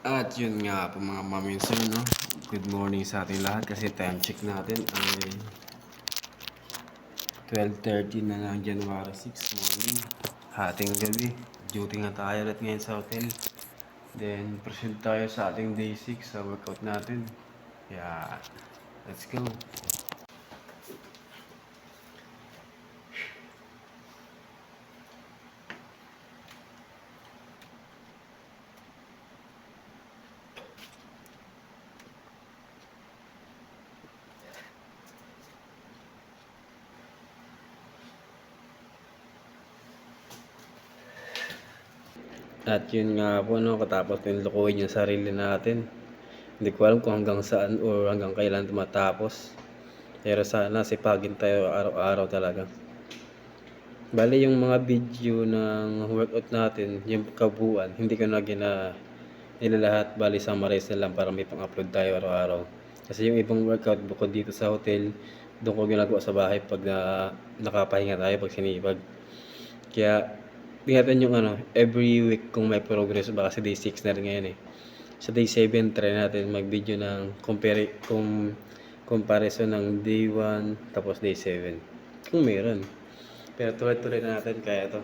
At yun nga po mga maminsan, no? Good morning sa ating lahat kasi time check natin ay 12:30 na ng January 6 morning. Hating gabi. Duty nga tayo ulit ngayon sa hotel. Then proceed tayo sa ating day 6 sa workout natin. Kaya let's go. At yun nga po, no, katapos din lukuhin yung sarili natin. Hindi ko alam kung hanggang saan o hanggang kailan matapos. Pero sana sipagin tayo araw-araw talaga. Bali yung mga video ng workout natin, yung kabuuan, hindi ko na nilalahat. Bali summarize na lang para may pang-upload tayo araw-araw. Kasi yung ibang workout bukod dito sa hotel, doon ko ginagawa sa bahay pag nakapahinga tayo pag sinipag. Kaya tingnan yung every week kung may progress ba kasi day 6 na rin ngayon eh. Sa day 7 try natin mag-video ng comparison ng day 1 tapos day 7. Kung meron. Pero tuloy-tuloy na natin kaya ito.